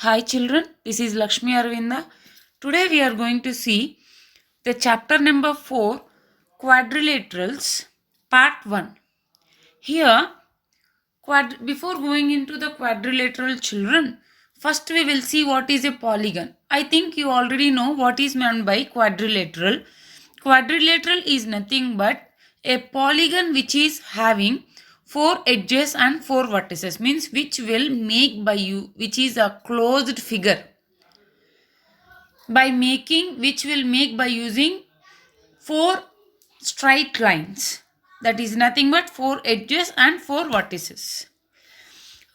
Hi children, this is Lakshmi Arvinda. Today we are going to see the chapter number 4, Quadrilaterals, part 1. Here, before going into the quadrilateral children, first we will see what is a polygon. I think you already know what is meant by quadrilateral. Quadrilateral is nothing but a polygon which is having 4 edges and 4 vertices, means which will make by you, which is a closed figure which will make by using 4 straight lines, that is nothing but 4 edges and 4 vertices.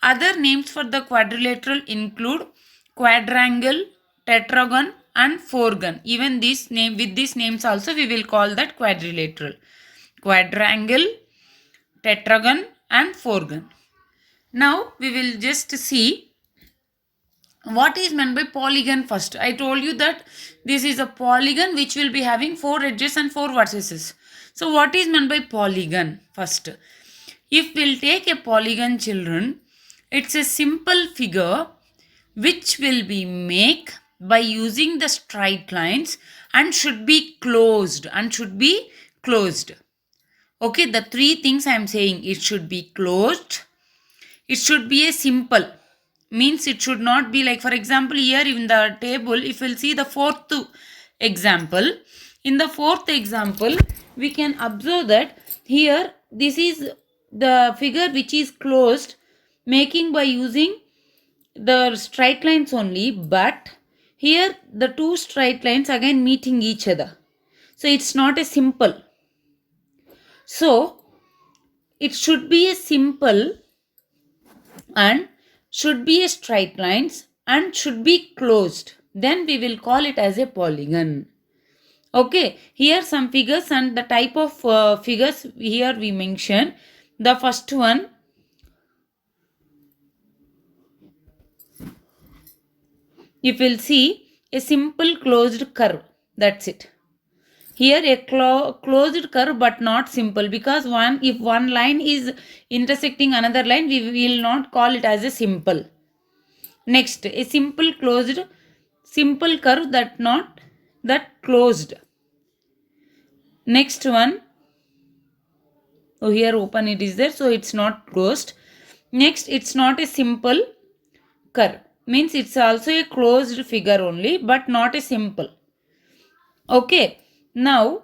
Other names for the quadrilateral include quadrangle, tetragon and fourgon. Even this name, with these names also we will call that quadrilateral. Quadrangle, tetragon and fourgon. Now we will just see what is meant by polygon first. I told you that this is a polygon which will be having 4 edges and 4 vertices. So what is meant by polygon first? If we'll take a polygon children, it's a simple figure which will be made by using the straight lines and should be closed Okay, the 3 things I am saying: it should be closed, it should be a simple, means it should not be like, for example, here in the table, if we'll see the fourth example, in the fourth example we can observe that here this is the figure which is closed, making by using the straight lines only, but here the 2 straight lines again meeting each other, so it's not a simple. So it should be a simple and should be a straight lines and should be closed, then we will call it as a polygon. Okay, here some figures and the type of figures here we mention. The first one, you will see a simple closed curve, that's it. Here a closed curve but not simple, because if one line is intersecting another line, we will not call it as a simple. Next, a simple curve that closed. Next one, here open it is there, so it's not closed. Next, it's not a simple curve, means it's also a closed figure only but not a simple. Okay, now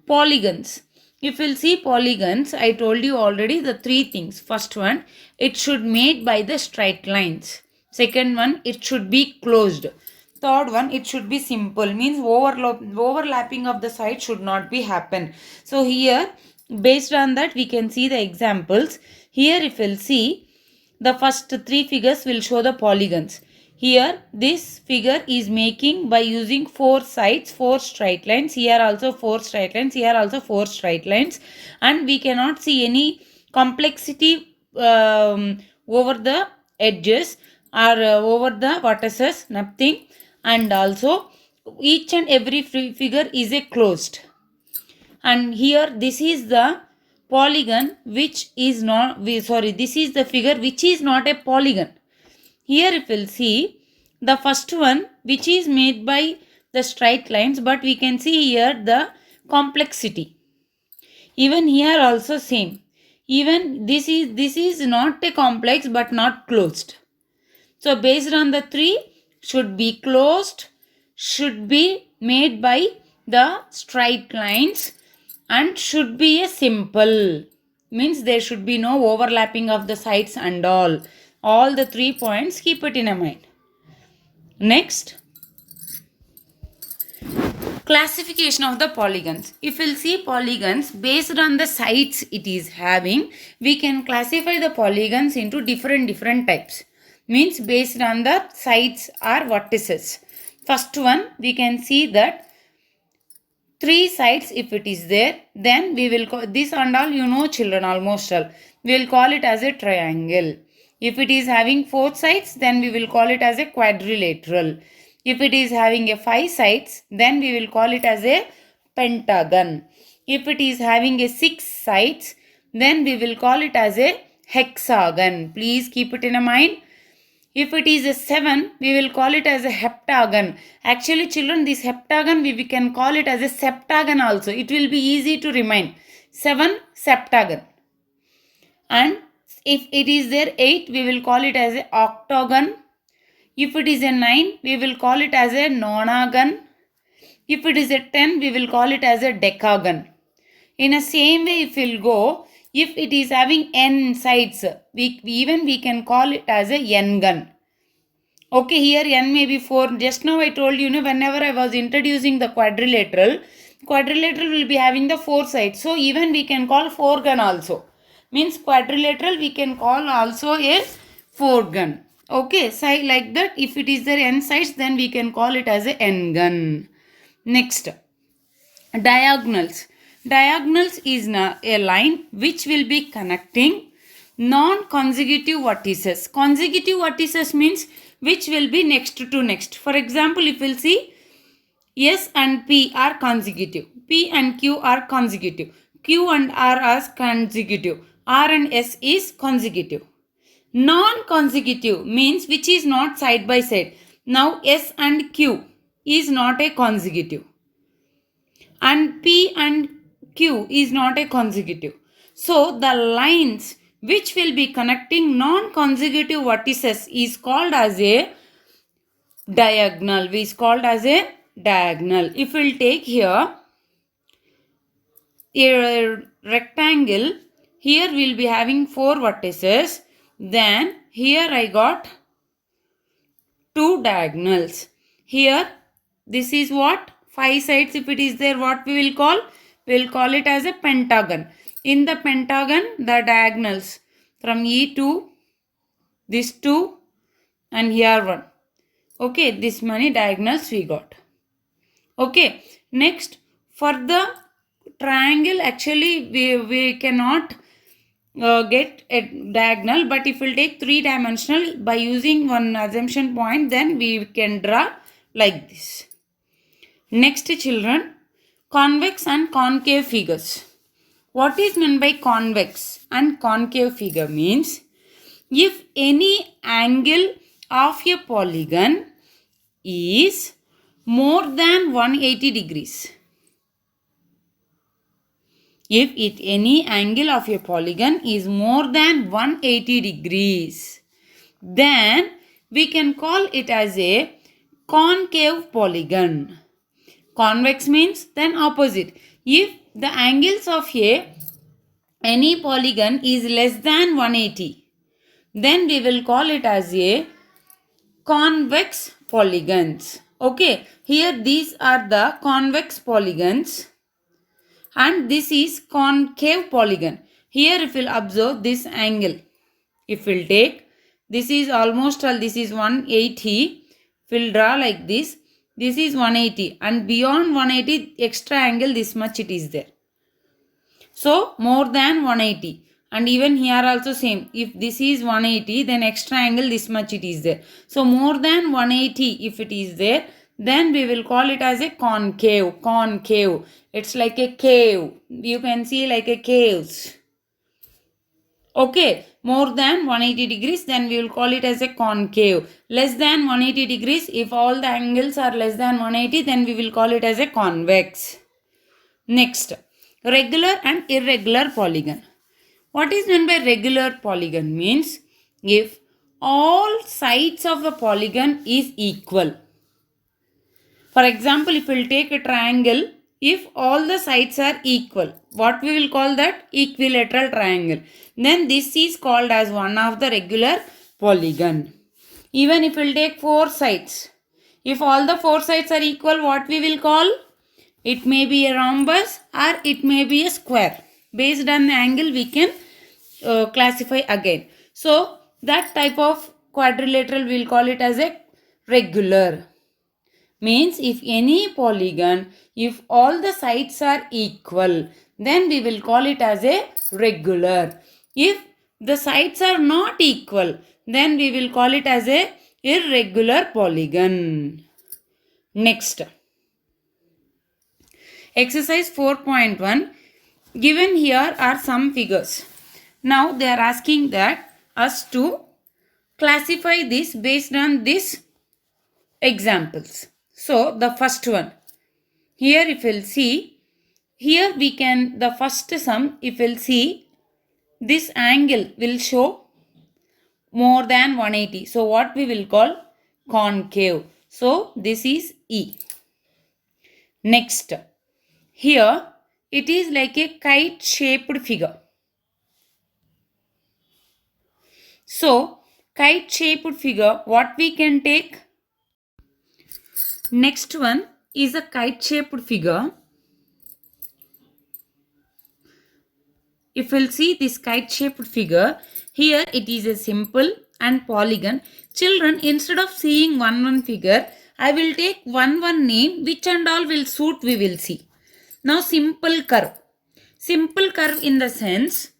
polygons. If we'll see polygons, I told you already the 3 things. First one, it should made by the straight lines. Second one, it should be closed. Third one, it should be simple, means overlapping of the sides should not be happen. So here, based on that, we can see the examples. Here if we'll see, the first 3 figures will show the polygons. Here this figure is making by using 4 sides, 4 straight lines. Here also 4 straight lines, here also 4 straight lines, and we cannot see any complexity over the edges or over the vertices, nothing. And also each and every figure is a closed. And here this is the polygon which is not, this is the figure which is not a polygon. Here if we'll see, the first one which is made by the straight lines, but we can see here the complexity. Even here also same. Even this is not a complex but not closed. So based on the 3, should be closed, should be made by the straight lines, and should be a simple, means there should be no overlapping of the sides and all the 3 points, keep it in a mind. Next, classification of the polygons. If we'll see polygons based on the sides it is having, we can classify the polygons into different types, means based on the sides or vertices. First one, we can see that 3 sides if it is there, then we will call this, and all you know children, almost all, we will call it as a triangle. If it is having 4 sides, then we will call it as a quadrilateral. If it is having a 5 sides, then we will call it as a pentagon. If it is having a 6 sides, then we will call it as a hexagon. Please keep it in a mind. If it is a 7, we will call it as a heptagon. Actually, children, this heptagon, we can call it as a septagon also. It will be easy to remind. 7, septagon. And if it is there 8, we will call it as a octagon. If it is a 9, we will call it as a nonagon. If it is a 10, we will call it as a decagon. In the same way, if we'll go, if it is having n sides, we can call it as a n-gun. Okay, here n may be 4. Just now I told you, whenever I was introducing the quadrilateral will be having the 4 sides. So even we can call 4 gun also. Means quadrilateral we can call also a 4 gun. Okay, so like that, if it is there n sides, then we can call it as a n gun. Next, diagonals. Diagonals is a line which will be connecting non-consecutive vertices. Consecutive vertices means which will be next to next. For example, if we'll see S and P are consecutive, P and Q are consecutive, Q and R are consecutive, R and S is consecutive. Non-consecutive means which is not side by side. Now S and Q is not a consecutive, and P and Q is not a consecutive. So the lines which will be connecting non-consecutive vertices is called as a diagonal. Is called as a diagonal. If we'll take here a rectangle, here we'll be having 4 vertices. Then here I got 2 diagonals. Here this is what? 5 sides. If it is there, what we will call? We will call it as a pentagon. In the pentagon, the diagonals from E to this 2 and here 1. Okay, this many diagonals we got. Okay, next, for the triangle, actually we cannot get a diagonal, but if we'll take 3-dimensional by using one assumption point, then we can draw like this. Next, children, convex and concave figures. What is meant by convex and concave figure means if any angle of a polygon is more than 180 degrees. If any angle of a polygon is more than 180 degrees, then we can call it as a concave polygon. Convex means then opposite. If the angles of any polygon is less than 180, then we will call it as a convex polygons. Okay, here these are the convex polygons and this is concave polygon. Here if we'll observe this angle, if we'll take, this is almost all, this is 180, we'll draw like this. This is 180 and beyond 180 extra angle this much it is there. So more than 180, and even here also same. If this is 180, then extra angle this much it is there. So more than 180 if it is there, then we will call it as a concave. Concave. It's like a cave. You can see like a caves. Okay, more than 180 degrees, then we will call it as a concave. Less than 180 degrees, if all the angles are less than 180, then we will call it as a convex. Next, regular and irregular polygon. What is meant by regular polygon means if all sides of the polygon is equal. For example, if we will take a triangle, if all the sides are equal, what we will call that? Equilateral triangle. Then this is called as one of the regular polygon. Even if we will take 4 sides, if all the 4 sides are equal, what we will call? It may be a rhombus or it may be a square. Based on the angle we can classify again. So that type of quadrilateral we will call it as a regular. Means if any polygon, if all the sides are equal, then we will call it as a regular. If the sides are not equal, then we will call it as a irregular polygon. Next, exercise 4.1. Given here are some figures. Now they are asking that us to Classify this based on these examples. So the first one, here if we'll see, here we can, the first sum, if we'll see, this angle will show more than 180. So what we will call concave. So this is E. Next, here it is like a kite shaped figure. So kite shaped figure, what we can take? Next one is a kite shaped figure. If we'll see this kite shaped figure, here it is a simple and polygon. Children, instead of seeing one figure, I will take one name, which and all will suit we will see. Now simple curve. Simple curve in the sense,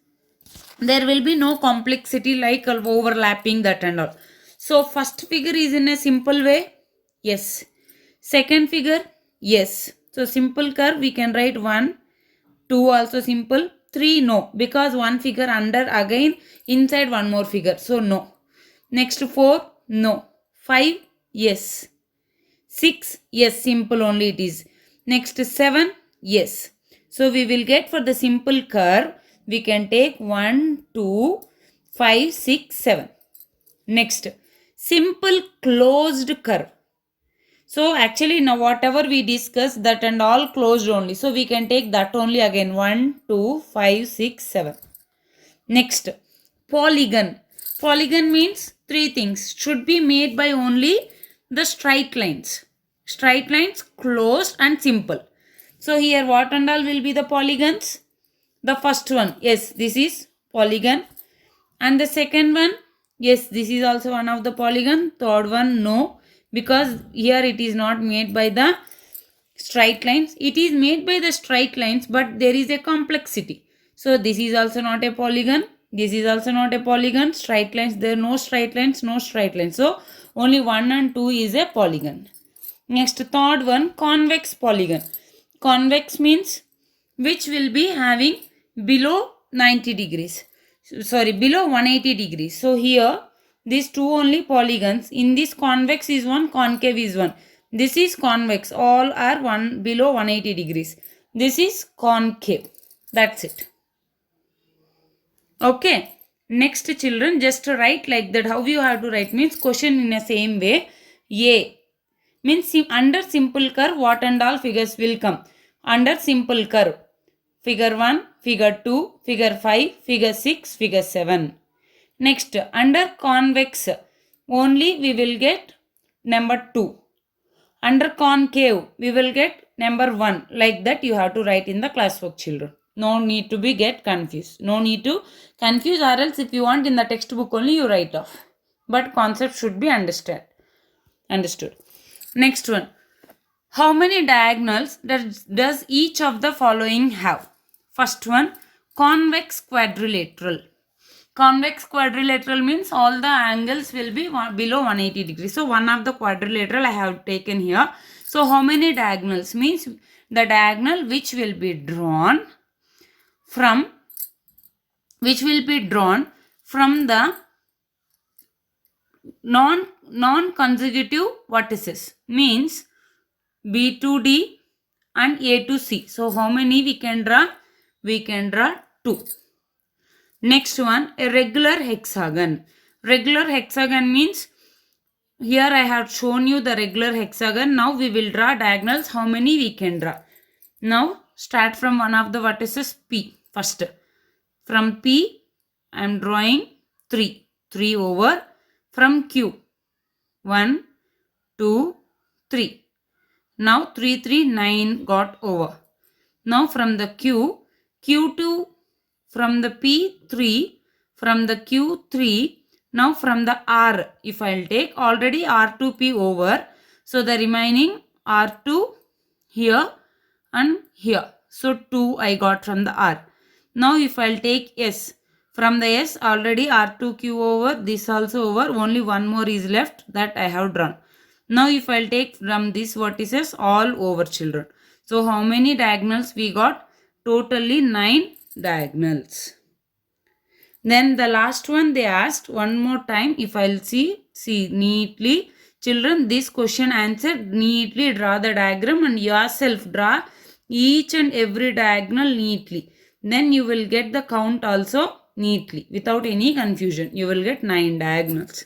there will be no complexity like overlapping that and all. So first figure is in a simple way. Yes. Second figure. Yes. So simple curve we can write 1, 2 also simple. 3 no, because one figure under, again inside one more figure, so no. Next 4 no. 5 yes. 6 yes, simple only it is. Next 7 yes. So we will get for the simple curve, we can take 1, 2, 5, 6, 7. Next, simple closed curve. So actually now whatever we discussed, that and all closed only. So we can take that only again. 1, 2, 5, 6, 7. Next, polygon. Polygon means 3 things. Should be made by only the straight lines. Straight lines, closed and simple. So here what and all will be the polygons? The first one, yes, this is polygon. And the second one, yes, this is also one of the polygon. Third one, no. Because here it is not made by the straight lines. It is made by the straight lines, but there is a complexity. So this is also not a polygon. This is also not a polygon. Straight lines, there are no straight lines, no straight lines. So only 1 and 2 is a polygon. Next, third one, convex polygon. Convex means which will be having below 90 degrees. Sorry, below 180 degrees. So here these two only polygons. In this convex is one, concave is one. This is convex. All are one below 180 degrees. This is concave. That's it. Okay. Next children, just write like that. How you have to write means question in the same way. A means under simple curve what and all figures will come. Under simple curve. Figure 1, figure 2, figure 5, figure 6, figure 7. Next, under convex, only we will get number 2. Under concave, we will get number 1. Like that you have to write in the classwork, children. No need to be get confused. No need to confuse, or else if you want in the textbook only you write off. But concept should be understood. Next one. How many diagonals does each of the following have? First one, convex quadrilateral. Convex quadrilateral means all the angles will be below 180 degrees. So one of the quadrilateral I have taken here. So how many diagonals? Means the diagonal which will be drawn from the non-consecutive vertices, means B to D and A to C. So how many we can draw? We can draw 2. Next one, a regular hexagon. Regular hexagon means, here I have shown you the regular hexagon. Now we will draw diagonals. How many we can draw? Now start from one of the vertices P first. From P I am drawing 3. 3 over. From Q 1, 2, 3. Now 3, 3, 9 got over. Now from the Q2, from the P3, from the Q3, now from the R, if I will take already R2P over, so the remaining R2 here and here. So 2 I got from the R. Now if I will take S, from the S already R2Q over, this also over, only one more is left that I have drawn. Now if I will take from these vertices all over, children. So how many diagonals we got? Totally 9 diagonals. Then the last one they asked one more time. If I'll see neatly. Children, this question answered neatly. Draw the diagram and yourself draw each and every diagonal neatly. Then you will get the count also neatly without any confusion. You will get 9 diagonals.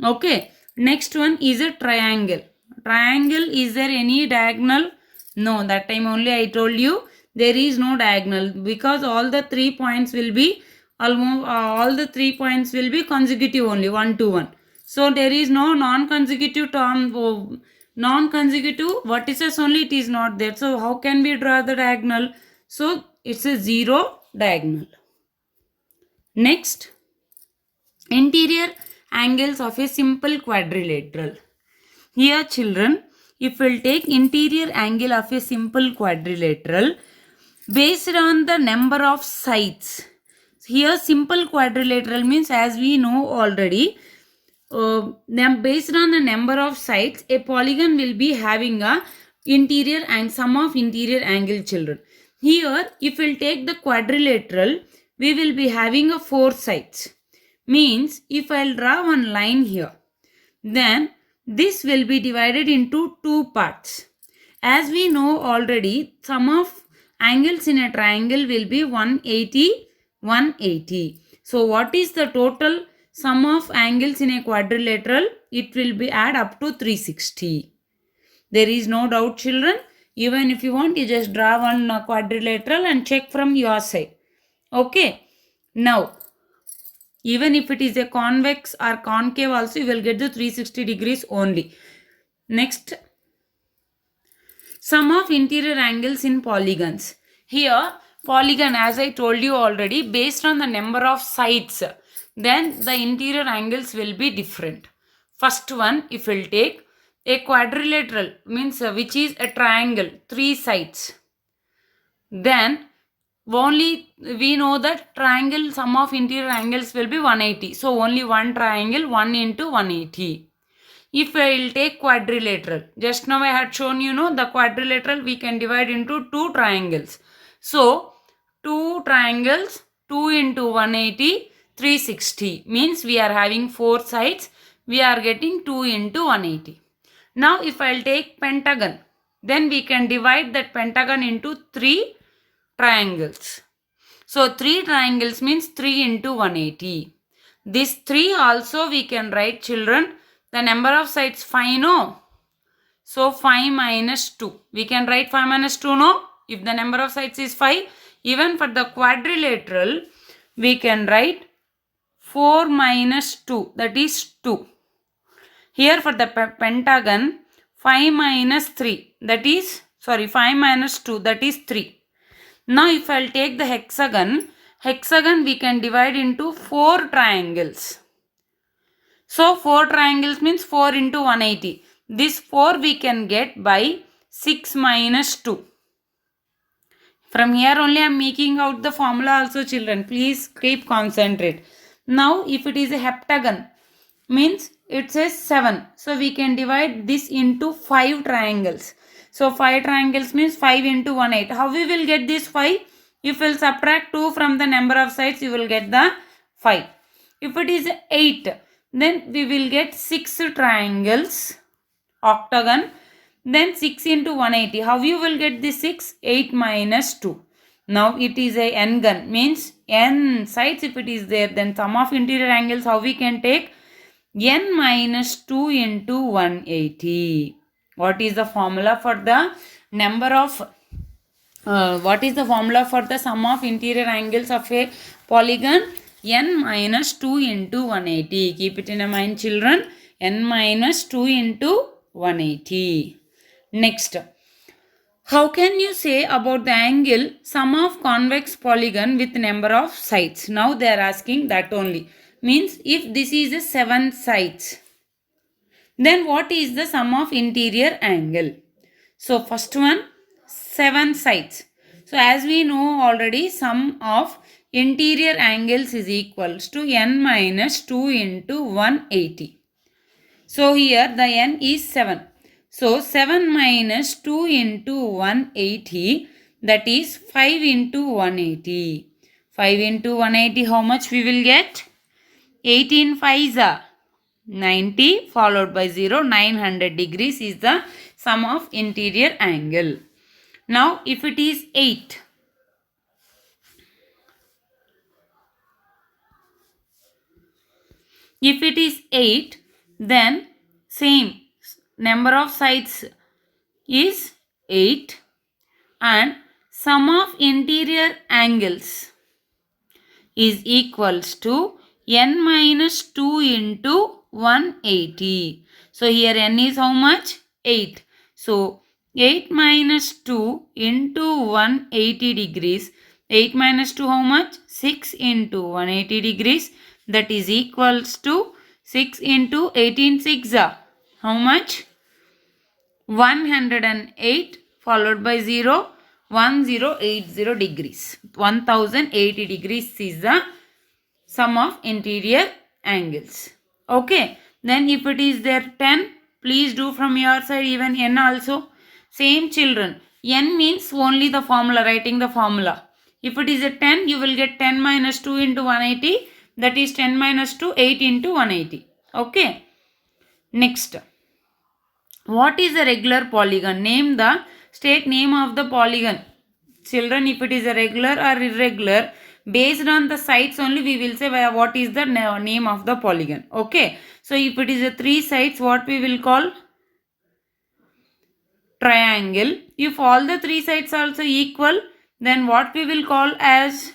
Okay. Next one is a triangle. Triangle, is there any diagonal? No, that time only I told you there is no diagonal because all the 3 points will be almost all the 3 points will be consecutive only 1 to 1. So there is no non-consecutive term, non-consecutive vertices only it is not there. So how can we draw the diagonal? So it's a 0 diagonal. Next, interior angles of a simple quadrilateral. Here children, if we'll take interior angle of a simple quadrilateral based on the number of sides. Here simple quadrilateral means, as we know already, based on the number of sides, a polygon will be having a interior and sum of interior angle children. Here if we'll take the quadrilateral, we will be having a 4 sides. Means if I'll draw one line here, then this will be divided into 2 parts. As we know already, sum of angles in a triangle will be 180, 180. So what is the total sum of angles in a quadrilateral? It will be add up to 360. There is no doubt children. Even if you want, you just draw one quadrilateral and check from your side. Okay. Now, even if it is a convex or concave also, you will get the 360 degrees only. Next, sum of interior angles in polygons. Here, polygon, as I told you already, based on the number of sides, then the interior angles will be different. First one, if we'll take a quadrilateral, means which is a triangle, 3 sides. Then only we know that triangle sum of interior angles will be 180. So only one triangle, 1 into 180. If I will take quadrilateral, just now I had shown the quadrilateral we can divide into 2 triangles. So 2 triangles, 2 into 180, 360. Means we are having 4 sides. We are getting 2 into 180. Now if I will take pentagon, then we can divide that pentagon into 3 triangles. So 3 triangles means 3 into 180. This 3 also we can write children. The number of sides 5 no. So 5 minus 2. We can write 5 minus 2 no. If the number of sides is 5. Even for the quadrilateral we can write 4 minus 2. That is 2. Here for the pentagon 5 minus 3. That is 5 minus 2. That is 3. Now if I'll take the hexagon we can divide into 4 triangles. So 4 triangles means 4 into 180. This 4 we can get by 6 minus 2. From here only I am making out the formula also children. Please keep concentrate. Now if it is a heptagon, means it says 7. So we can divide this into 5 triangles. So 5 triangles means 5 into 180. How we will get this 5? If we will subtract 2 from the number of sides, you will get the 5. If it is 8, then we will get 6 triangles, octagon. Then 6 into 180. How you will get this 6? 8 minus 2. Now it is a n-gon. Means n sides if it is there. Then sum of interior angles how we can take? N minus 2 into 180. What is the formula for the number of what is the formula for the sum of interior angles of a polygon? N minus 2 into 180. Keep it in mind children. N minus 2 into 180. Next, how can you say about the angle sum of convex polygon with number of sides? Now they are asking that only. Means if this is a 7 sides, then what is the sum of interior angle? So first one, 7 sides. So as we know already, sum of interior angles is equals to n minus 2 into 180. So here the n is 7. So 7 minus 2 into 180, that is 5 into 180. 5 into 180, how much we will get? 18 5s are 90 followed by 0. 900 degrees is the sum of interior angle. Now if it is 8, if it is 8, then same number of sides is 8 and sum of interior angles is equals to n minus 2 into 180. So here n is how much? 8. So 8 minus 2 into 180 degrees. 8 minus 2 how much? 6 into 180 degrees. That is equals to 6 into 18 6. How much? 108 followed by 0. 1080 degrees. 1080 degrees is the sum of interior angles. Okay. Then if it is there 10, please do from your side even n also. Same children. N means only the formula, writing the formula. If it is a 10, you will get 10 minus 2 into 180. That is 10 minus 2, 8 into 180. Okay. Next. What is a regular polygon? Name the state name of the polygon. Children, if it is a regular or irregular, based on the sides only we will say what is the name of the polygon. Okay. So if it is a 3 sides, what we will call? Triangle. If all the 3 sides are also equal, then what we will call as?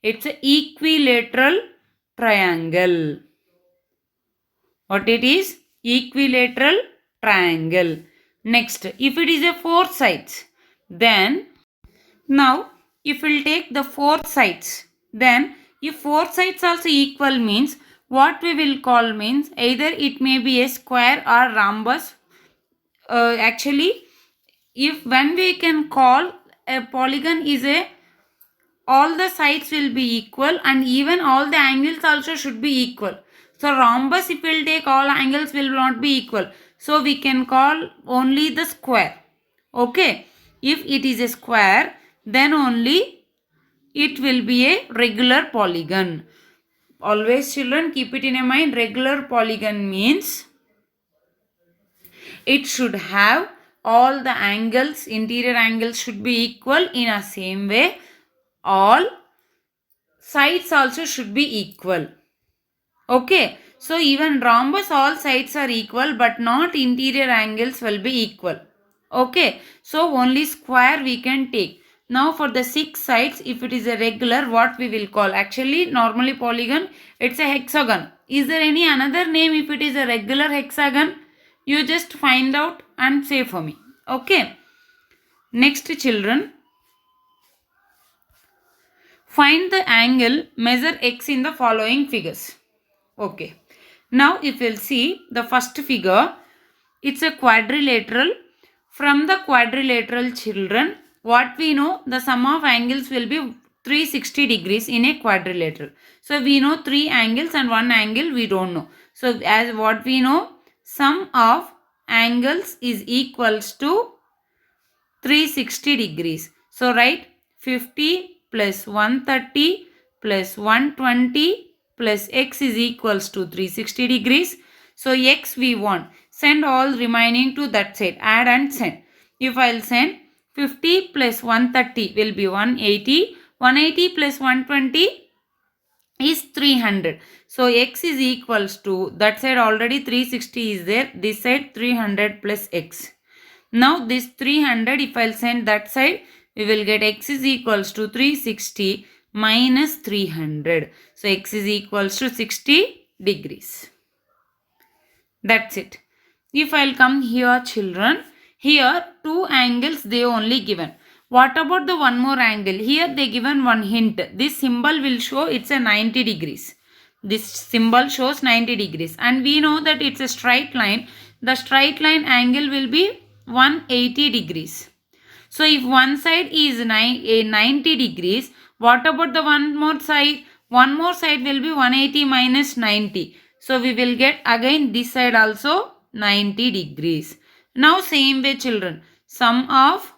It's an equilateral triangle. What it is? Equilateral triangle. Next, if it is a 4 sides, then now if we will take the 4 sides, then if 4 sides also equal means what we will call means either it may be a square or rhombus. Actually, if when we can call a polygon is a all the sides will be equal and even all the angles also should be equal. So rhombus, if we will take all angles will not be equal. So we can call only the square. Okay. If it is a square, then only it will be a regular polygon. Always children keep it in a mind. Regular polygon means it should have all the angles, interior angles should be equal in a same way. All sides also should be equal. Okay. So even rhombus all sides are equal but not interior angles will be equal. Okay. So only square we can take. Now for the 6 sides, if it is a regular, what we will call? Actually normally polygon, it's a hexagon. Is there any another name if it is a regular hexagon? You just find out and say for me. Okay. Next children. Find the angle, measure x in the following figures. Okay. Now if we'll see the first figure, it's a quadrilateral. From the quadrilateral children, what we know, the sum of angles will be 360 degrees in a quadrilateral. So we know 3 angles and 1 angle we don't know. So as what we know, sum of angles is equals to 360 degrees. So write 50 plus 130 plus 120 plus x is equals to 360 degrees. So x we want. Send all remaining to that side. Add and send. If I'll send 50 plus 130 will be 180. 180 plus 120 is 300. So x is equals to, that side already 360 is there. This side 300 plus x. Now this 300, if I'll send that side, we will get x is equals to 360 minus 300. So x is equals to 60 degrees. That's it. If I'll come here children, here 2 angles they only given. What about the one more angle? Here they given one hint. This symbol will show it's a 90 degrees. This symbol shows 90 degrees. And we know that it's a straight line. The straight line angle will be 180 degrees. So if one side is 90 degrees, what about the one more side? One more side will be 180 minus 90. So we will get again this side also 90 degrees. Now same way children, sum of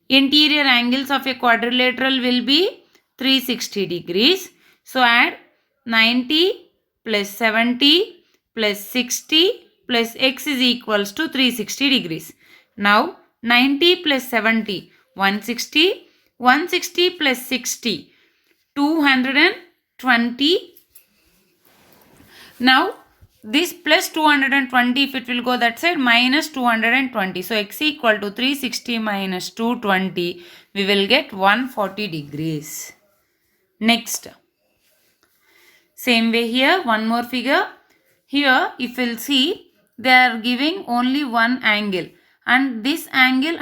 interior angles of a quadrilateral will be 360 degrees. So add 90 plus 70 plus 60 plus x is equals to 360 degrees. Now 90 plus 70, 160, 160 plus 60, 220. Now this plus 220, if it will go that side, minus 220. So x equal to 360 minus 220, we will get 140 degrees. Next, same way here, one more figure. Here if you'll see, they are giving only one angle, and this angle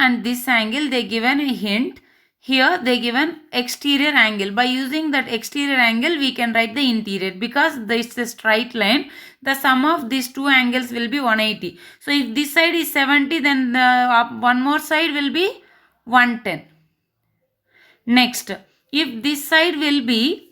they given a hint. Here they given exterior angle. By using that exterior angle, we can write the interior, because this is a straight line. The sum of these two angles will be 180. So if this side is 70, then the one more side will be 110. Next, if this side will be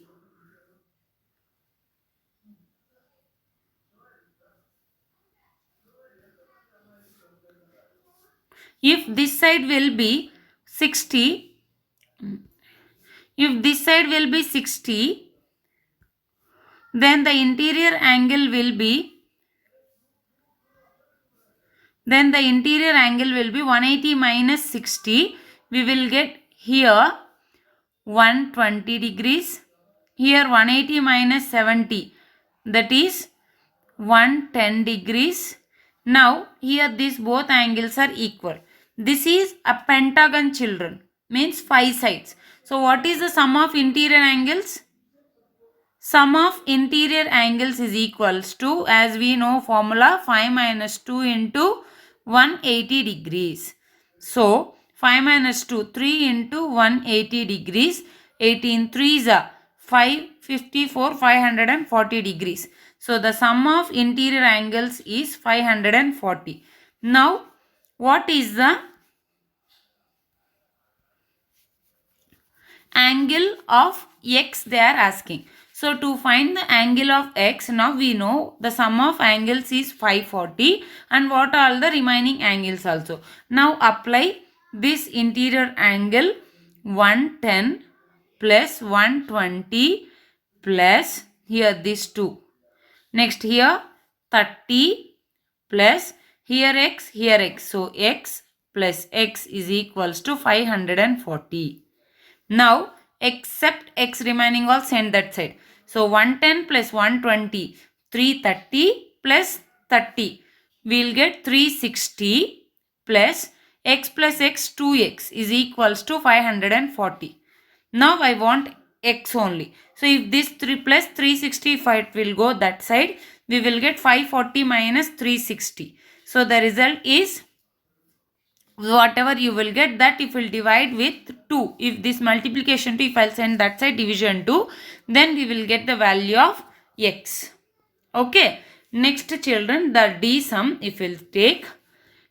if this side will be 60, if this side will be 60, then the interior angle will be 180 minus 60. We will get here 120 degrees. Here 180 minus 70, that is 110 degrees. Now here these both angles are equal. This is a pentagon, children, means 5 sides. So what is the sum of interior angles? Sum of interior angles is equals to, as we know formula, 5 minus 2 into 180 degrees. So 5 minus 2, 3 into 180 degrees, 18 3s are 554, 540 degrees. So the sum of interior angles is 540. Now what is the angle of x they are asking? So to find the angle of x, now we know the sum of angles is 540, and what are all the remaining angles also. Now apply this interior angle 110 plus 120 plus here this 2. Next here 30 plus here x. So x plus x is equals to 540. Now except x remaining all send that side. So 110 plus 120, 330 plus 30. We will get 360 plus x 2x is equals to 540. Now I want x only. So if this 3 plus 365 will go that side, we will get 540 minus 360. So the result is, whatever you will get, that if you will divide with 2, if this multiplication 2, if I will send that side division 2, then we will get the value of x. Okay. Next children, the D sum, if we will take,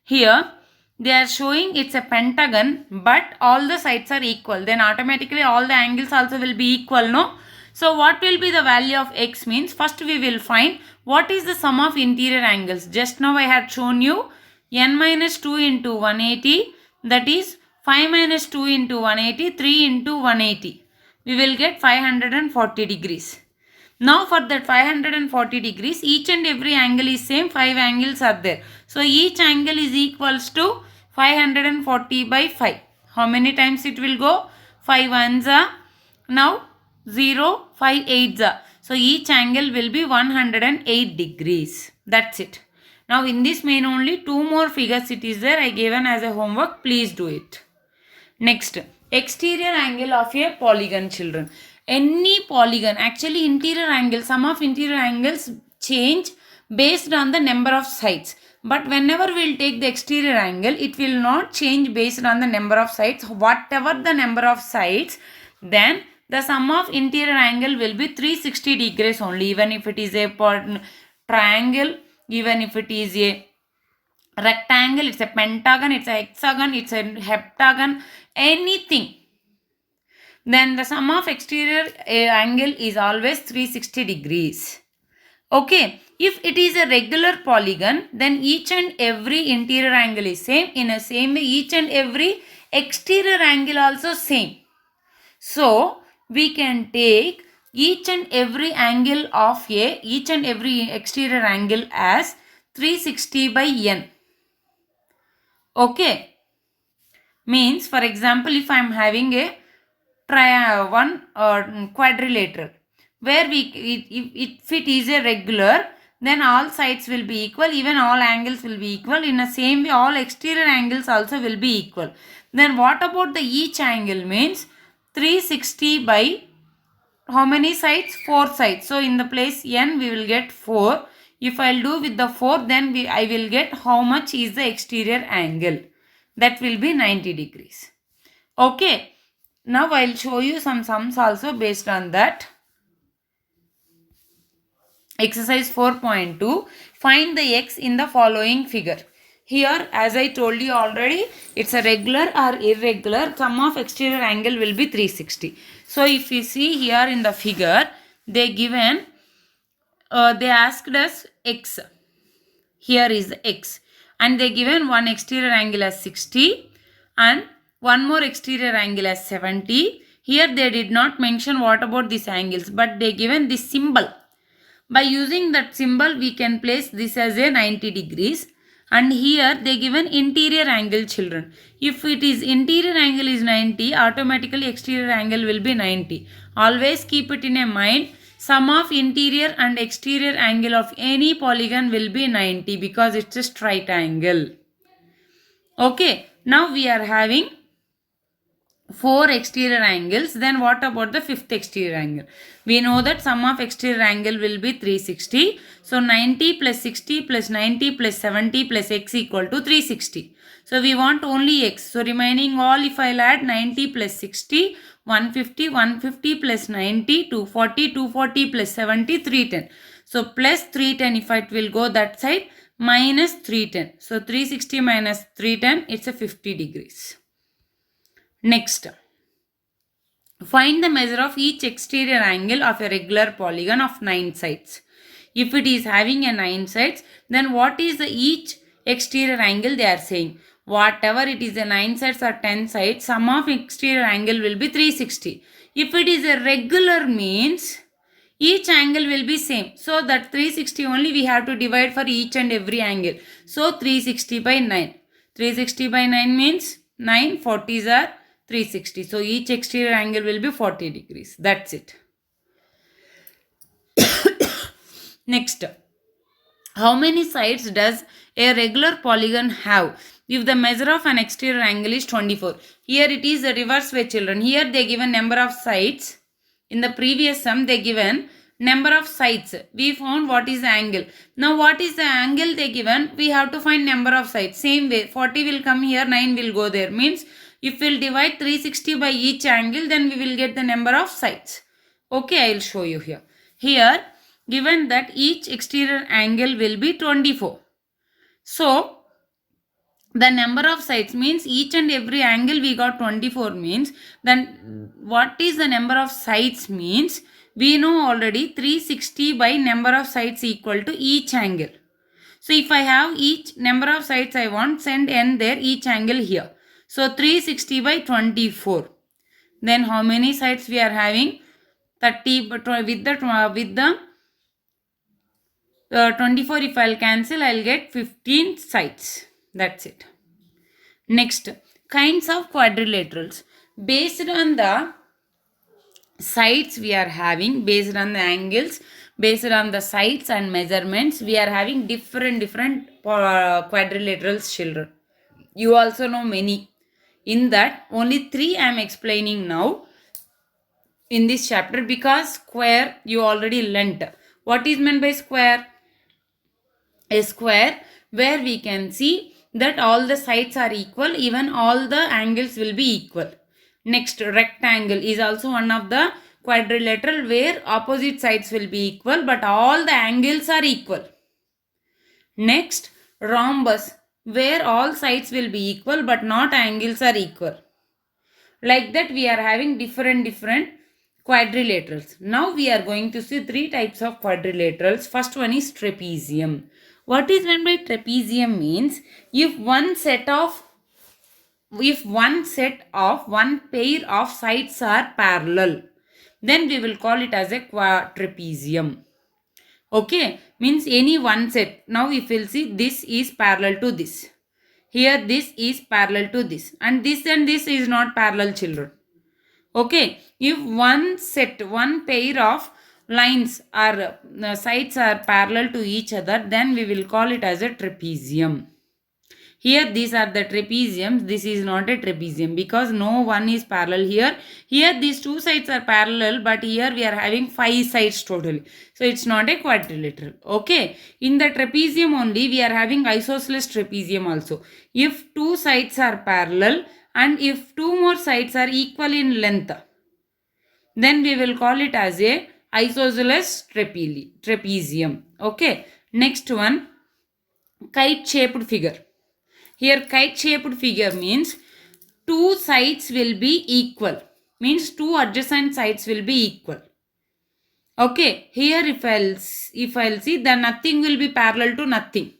here they are showing it's a pentagon, but all the sides are equal, then automatically all the angles also will be equal, no? So what will be the value of x means, first we will find what is the sum of interior angles. Just now I had shown you n minus 2 into 180, that is 5 minus 2 into 180, 3 into 180. We will get 540 degrees. Now for that 540 degrees, each and every angle is same, 5 angles are there. So each angle is equals to 540 by 5. How many times it will go? 5 ones are, now 0, 5 8s are. So each angle will be 108 degrees. That's it. Now in this main only 2 more figures it is there, I given as a homework, please do it. Next, exterior angle of a polygon, children. Any polygon, actually interior angle, sum of interior angles change based on the number of sides. But whenever we will take the exterior angle, it will not change based on the number of sides. Whatever the number of sides, then the sum of interior angle will be 360 degrees only, even if it is a triangle, even if it is a rectangle, it's a pentagon, it's a hexagon, it's a heptagon, anything. Then the sum of exterior angle is always 360 degrees. Okay, if it is a regular polygon, then each and every interior angle is same. In a same way, each and every exterior angle also same. So we can take each and every angle of each and every exterior angle as 360 by n. Okay, means for example, if I am having a quadrilateral where if it is a regular, then all sides will be equal, even all angles will be equal. In the same way, all exterior angles also will be equal. Then what about the each angle? Means 360 by how many sides? 4 sides. So in the place n we will get 4. If I'll do with the 4, then I will get how much is the exterior angle. That will be 90 degrees. Okay. Now I'll show you some sums also based on that. Exercise 4.2. Find the x in the following figure. Here, as I told you already, it's a regular or irregular. Sum of exterior angle will be 360. So if you see here in the figure, they asked us x. Here is x, and they given one exterior angle as 60 and one more exterior angle as 70. Here they did not mention what about these angles, but they given this symbol. By using that symbol, we can place this as a 90 degrees. And here they given interior angle, children. If it is interior angle is 90, automatically exterior angle will be 90. Always keep it in a mind. Sum of interior and exterior angle of any polygon will be 90 because it's a straight angle. Okay, now we are having 4 exterior angles. Then what about the fifth exterior angle? We know that sum of exterior angle will be 360. So 90 plus 60 plus 90 plus 70 plus x equal to 360. So we want only x. So remaining all, if I'll add 90 plus 60, 150, 150 plus 90, 240, 240 plus 70, 310. So plus 310 if it will go that side, minus 310. So 360 minus 310, it's a 50 degrees. Next, find the measure of each exterior angle of a regular polygon of 9 sides. If it is having a 9 sides, then what is the each exterior angle they are saying? Whatever it is a 9 sides or 10 sides, sum of exterior angle will be 360. If it is a regular means, each angle will be same. So that 360 only we have to divide for each and every angle. So 360 by 9. 360 by 9 means 9 40s are 360. So each exterior angle will be 40 degrees. That's it. Next, how many sides does a regular polygon have if the measure of an exterior angle is 24? Here it is the reverse way, children. Here they given number of sides. In the previous sum they given number of sides. We found what is the angle. Now what is the angle they given? We have to find number of sides. Same way, 40 will come here, 9 will go there. Means if we will divide 360 by each angle, then we will get the number of sides. Okay, I will show you here. Here, given that each exterior angle will be 24. So, the number of sides means each and every angle we got 24 means, then what is the number of sides means, we know already 360 by number of sides equal to each angle. So, if I have each number of sides I want, send n there, each angle here. So 360 by 24. Then how many sides we are having? 30, but with the 24 if I'll cancel, I'll get 15 sides. That's it. Next, kinds of quadrilaterals. Based on the sides we are having, based on the angles, based on the sides and measurements, we are having different quadrilaterals, children. You also know many. In that, only 3 I am explaining now in this chapter because square you already learnt. What is meant by square? A square where we can see that all the sides are equal, even all the angles will be equal. Next, rectangle is also one of the quadrilateral where opposite sides will be equal but all the angles are equal. Next, rhombus, where all sides will be equal but not angles are equal. Like that we are having different quadrilaterals. Now we are going to see 3 types of quadrilaterals. First one is trapezium. What is meant by trapezium means if one pair of sides are parallel. then we will call it as a quadrapesium. Okay, means any one set. Now if we'll see, this is parallel to this. Here this is parallel to this, and this is not parallel, children. Okay, if one set, one pair of lines or sides are parallel to each other, then we will call it as a trapezium. Here these are the trapeziums. This is not a trapezium because no one is parallel here. Here these two sides are parallel, but here we are having 5 sides totally. So it's not a quadrilateral. Okay. In the trapezium only we are having isosceles trapezium also. If two sides are parallel and if two more sides are equal in length, then we will call it as a isosceles trapezium. Okay. Next one, kite shaped figure. Here kite shaped figure means two sides will be equal. Means two adjacent sides will be equal. Okay. Here if I'll see, then nothing will be parallel to nothing.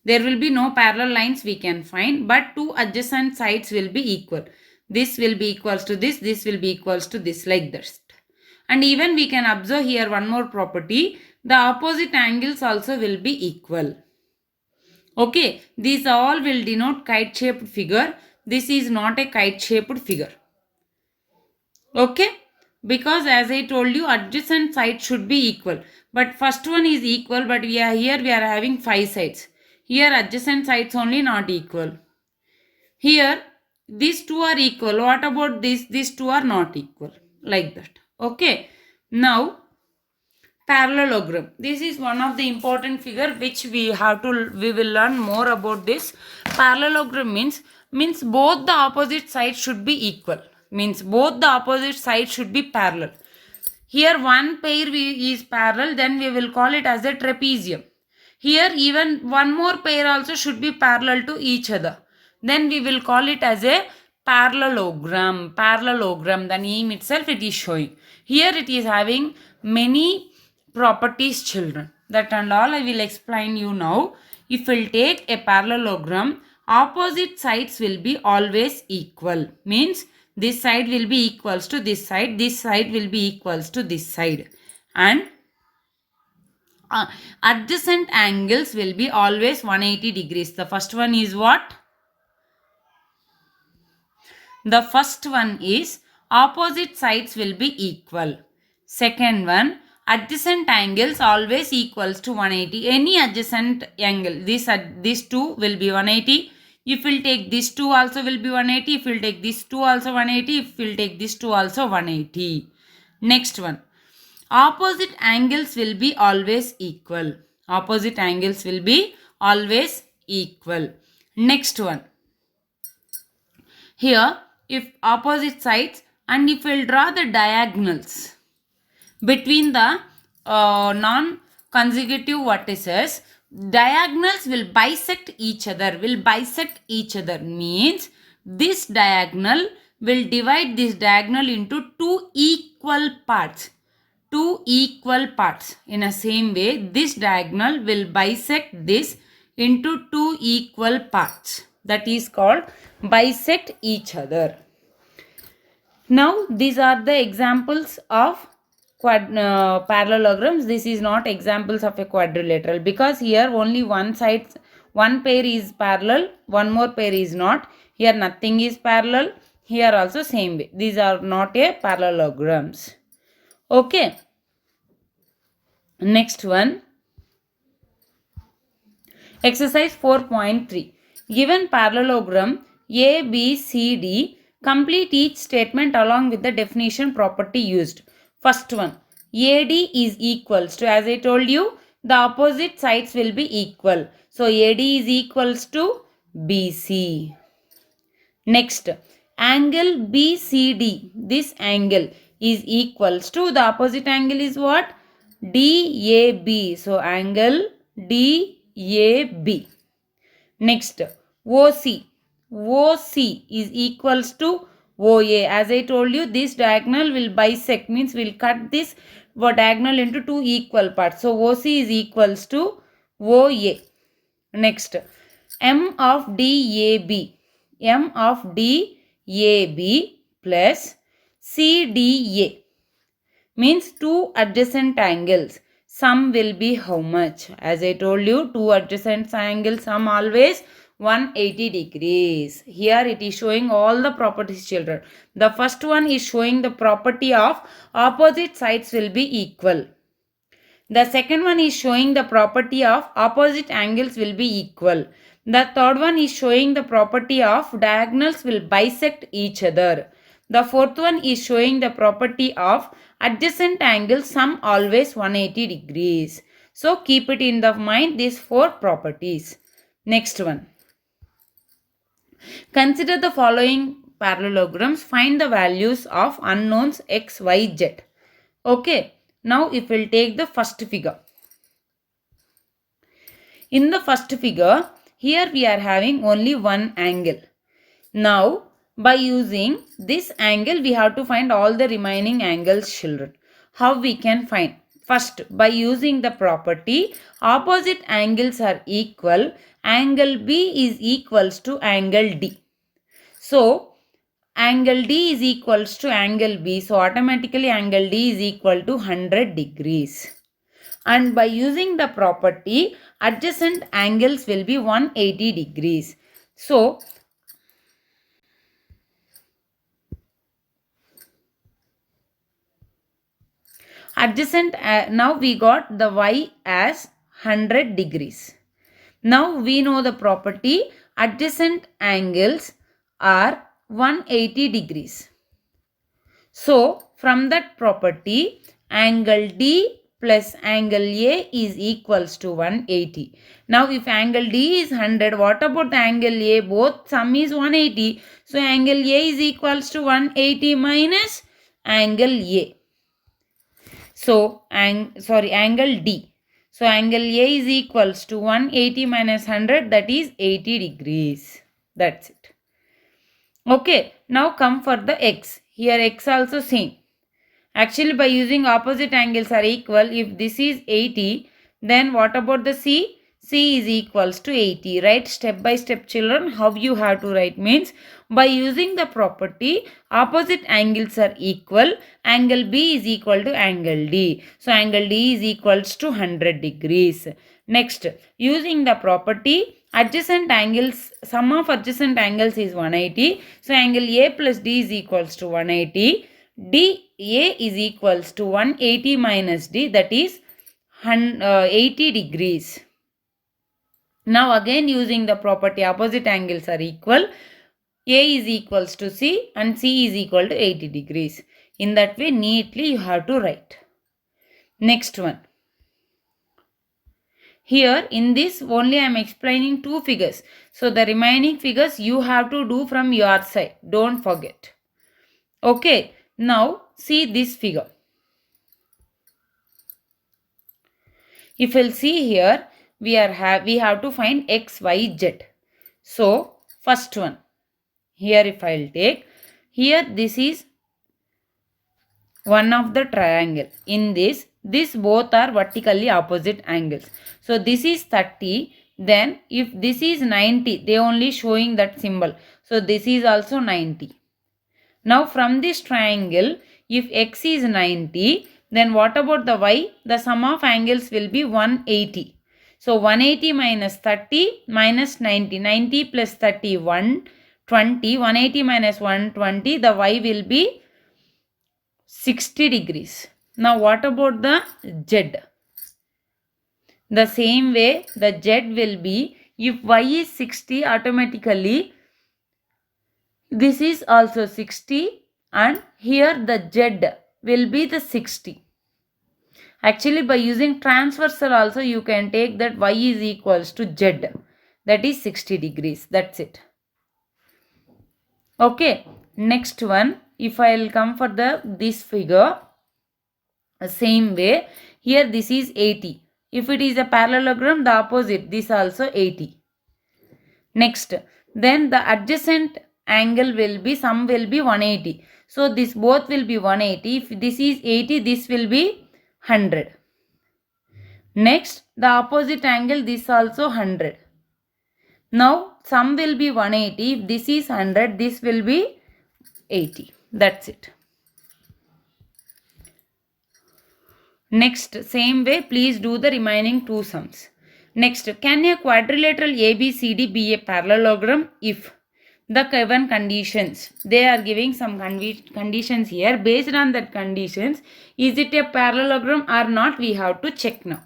There will be no parallel lines we can find, but two adjacent sides will be equal. This will be equals to this will be equals to this, like this. And even we can observe here one more property. The opposite angles also will be equal. Okay, these all will denote kite shaped figure. This is not a kite shaped figure. Okay, because as I told you, adjacent sides should be equal. But first one is equal, but we are having 5 sides. Here adjacent sides only not equal. Here these two are equal. What about this? These two are not equal. Like that. Okay. Now parallelogram. This is one of the important figure which we will learn more about this. Parallelogram means both the opposite sides should be equal. Means both the opposite sides should be parallel. Here one pair is parallel, then we will call it as a trapezium. Here even one more pair also should be parallel to each other. Then we will call it as a parallelogram. Parallelogram, the name itself it is showing. Here it is having many properties, children. That and all I will explain you now. If we'll take a parallelogram, opposite sides will be always equal. Means this side will be equals to this side will be equals to this side. And adjacent angles will be always 180 degrees. The first one is what? The first one is opposite sides will be equal. Second one, adjacent angles always equals to 180. Any adjacent angle, these two will be 180. If we'll take this two also will be 180. If we'll take this two also 180. If we'll take this two also 180. Next one, opposite angles will be always equal. Opposite angles will be always equal. Next one, here if opposite sides and if we'll draw the diagonals between the non-consecutive vertices, diagonals will bisect each other. Means this diagonal will divide this diagonal into two equal parts. In the same way, this diagonal will bisect this into two equal parts. That is called bisect each other. Now these are the examples of parallelograms. This is not examples of a quadrilateral because here only one pair is parallel, one more pair is not. Here nothing is parallel. Here also same way. These are not a parallelograms. Okay. Next one. Exercise 4.3. Given parallelogram A, B, C, D, complete each statement along with the definition property used. First one, AD is equals to, as I told you, the opposite sides will be equal. So AD is equals to BC. Next, angle BCD, this angle is equals to, the opposite angle is what? DAB. So angle DAB. Next, OC is equals to OA. As I told you, this diagonal will bisect, means we'll cut this diagonal into two equal parts. So OC is equals to OA. Next, M of DAB plus CDA. means two adjacent angles. Sum will be how much? As I told you, two adjacent angles sum always 180 degrees. Here it is showing all the properties, children. The first one is showing the property of opposite sides will be equal. The second one is showing the property of opposite angles will be equal. The third one is showing the property of diagonals will bisect each other. The fourth one is showing the property of adjacent angles sum always 180 degrees. So keep it in the mind, these four properties. Next one. Consider the following parallelograms. Find the values of unknowns x, y, z. Okay. Now if we'll take the first figure. In the first figure, here we are having only one angle. Now, by using this angle, we have to find all the remaining angles, children. How we can find? First, by using the property, opposite angles are equal. Angle B is equals to angle D. So, angle D is equals to angle B. So, automatically angle D is equal to 100 degrees. And by using the property, adjacent angles will be 180 degrees. So, adjacent, now we got the y as 100 degrees. Now we know the property, adjacent angles are 180 degrees. So, from that property, angle D plus angle A is equals to 180. Now, if angle D is 100, what about the angle A? Both sum is 180. So, angle A is equals to 180 minus angle A. So, angle D. So, angle A is equals to 180 minus 100, that is 80 degrees. That's it. Okay, now come for the x. Here x also same. Actually, by using opposite angles are equal, if this is 80, then what about the C? C is equals to 80. Write step by step, children. How you have to write means, by using the property, opposite angles are equal. Angle B is equal to angle D. So, angle D is equals to 100 degrees. Next, using the property, adjacent angles, sum of adjacent angles is 180. So, angle A plus D is equals to 180. DA is equals to 180 minus D, that is 80 degrees. Now again using the property opposite angles are equal, A is equals to C and C is equal to 80 degrees. In that way neatly you have to write. Next one. Here in this only I am explaining two figures. So the remaining figures you have to do from your side. Don't forget. Okay. Now see this figure. If we'll see here, we have to find x, y, z. So first one. Here if I'll take, here this is one of the triangle. In this both are vertically opposite angles. So this is 30. Then if this is 90, they only showing that symbol. So this is also 90. Now from this triangle, if x is 90, then what about the y? The sum of angles will be 180. So 180 minus 30 minus 90. 90 plus 30, 120. 180 minus 120, the y will be 60 degrees. Now what about the z? The same way the z will be, if y is 60, automatically this is also 60 and here the z will be the 60. Actually by using transversal also you can take that y is equals to z, that is 60 degrees. That's it. Okay, next one, if I will come for this figure, same way, here this is 80. If it is a parallelogram, the opposite, this also 80. Next, then the adjacent angle will be, sum will be 180. So this both will be 180. If this is 80, this will be 100. Next, the opposite angle, this also 100. Now, sum will be 180. If this is 100, this will be 80. That's it. Next, same way, please do the remaining two sums. Next, can a quadrilateral ABCD be a parallelogram if the given conditions? They are giving some conditions here. Based on that conditions, is it a parallelogram or not? We have to check now.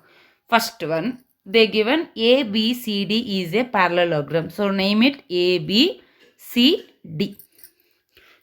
First one, they given ABCD is a parallelogram. So name it ABCD.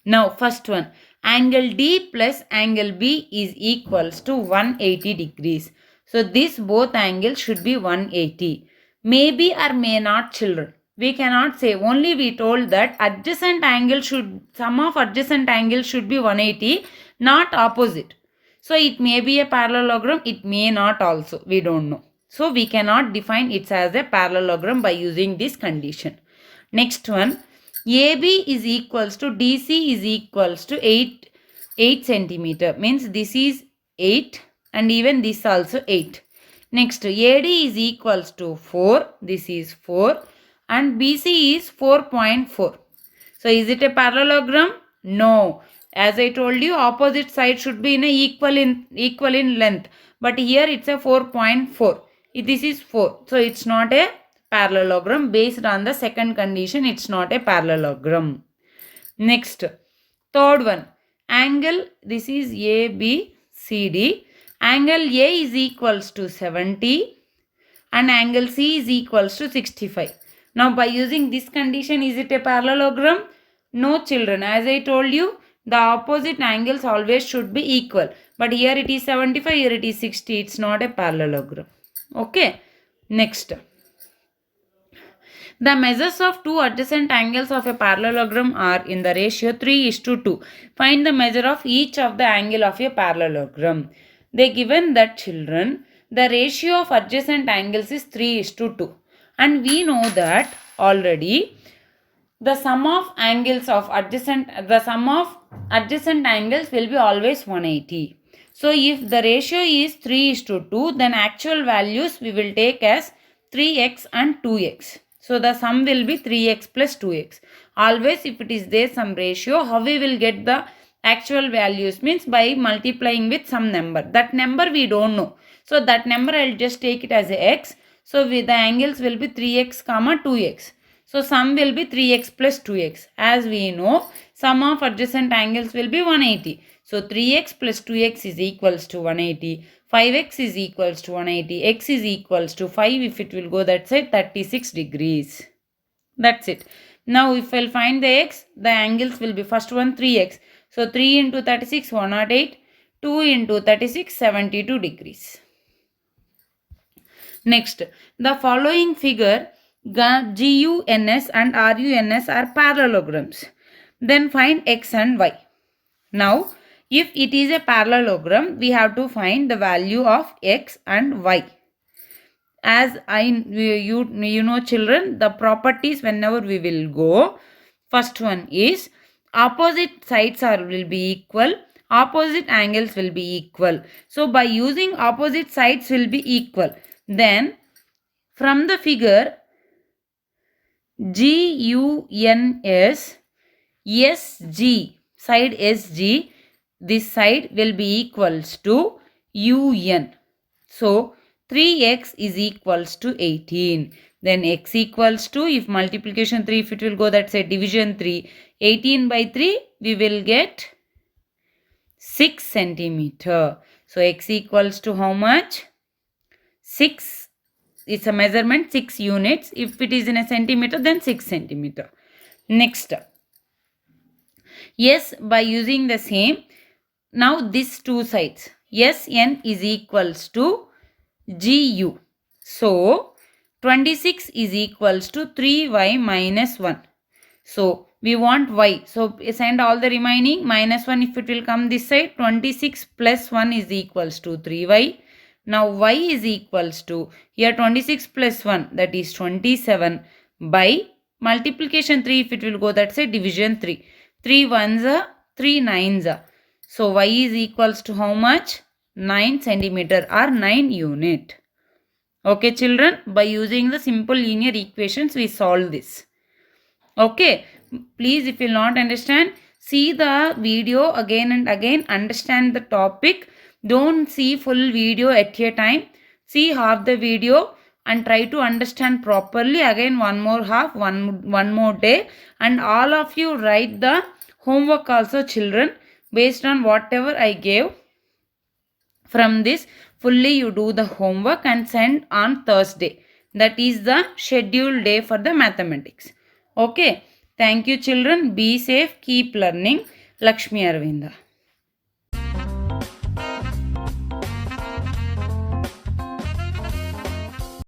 Now first one, angle D plus angle B is equals to 180 degrees. So this both angles should be 180. Maybe or may not, children. We cannot say, only we told that adjacent angle should, sum of adjacent angles should be 180, not opposite. So it may be a parallelogram, it may not also, we don't know. So we cannot define it as a parallelogram by using this condition. Next one, AB is equals to DC is equals to 8 centimeter. Means this is 8 and even this also 8. Next, AD is equals to 4. This is 4 and BC is 4.4. So is it a parallelogram? No. As I told you, opposite side should be in a equal in length. But here it's a 4.4. This is 4. So it's not a parallelogram. Based on the second condition, it's not a parallelogram. Next, third one, angle, this is ABCD. Angle A is equals to 70 and angle C is equals to 65. Now by using this condition, is it a parallelogram? No, children. As I told you, the opposite angles always should be equal. But here it is 75, here it is 60. It's not a parallelogram. Okay. Next. The measures of two adjacent angles of a parallelogram are in the ratio 3:2. Find the measure of each of the angle of a parallelogram. They given that, children, the ratio of adjacent angles is 3:2. And we know that already the sum of adjacent angles will be always 180. So if the ratio is 3:2, then actual values we will take as 3x and 2x. So the sum will be 3x plus 2x. Always if it is there some ratio, how we will get the actual values? Means by multiplying with some number. That number we don't know. So that number I will just take it as a x. So the angles will be 3x comma 2x. So sum will be 3x plus 2x. As we know, sum of adjacent angles will be 180. So 3x plus 2x is equals to 180. 5x is equals to 180. X is equals to 5. If it will go that side, 36 degrees. That's it. Now if I'll find the x, the angles will be first one 3x. So 3 into 36, 108. 2 into 36, 72 degrees. Next, the following figure GUNS and RUNS are parallelograms. Then find x and y. Now, if it is a parallelogram, we have to find the value of x and y. As you know, children, the properties whenever we will go, first one is opposite sides will be equal, opposite angles will be equal. So by using opposite sides will be equal, then from the figure GUNS SG, side SG, this side will be equals to UN. So 3x is equals to 18. Then x equals to, if multiplication 3, if it will go that side, division 3, 18 by 3, we will get 6 centimeter. So x equals to how much? 6. It's a measurement, 6 units. If it is in a centimeter, then 6 centimeter. Next. Yes, by using the same. Now these two sides. SN is equals to GU. So 26 is equals to 3y minus 1. So we want y. So send all the remaining minus 1 if it will come this side. 26 plus 1 is equals to 3y. Now y is equals to, here 26 plus 1, that is 27, by multiplication 3 if it will go that side, division 3. 3 ones are 3 nines are. So y is equals to how much? 9 centimeter or 9 unit. Okay children, by using the simple linear equations we solve this. Okay, please if you will not understand, see the video again and again, understand the topic. Don't see full video at a time. See half the video and try to understand properly. Again one more half, one more day, and all of you write the homework also, children, based on whatever I gave. From this, fully you do the homework and send on Thursday. That is the scheduled day for the mathematics. Okay. Thank you, children. Be safe. Keep learning. Lakshmi Aravinda.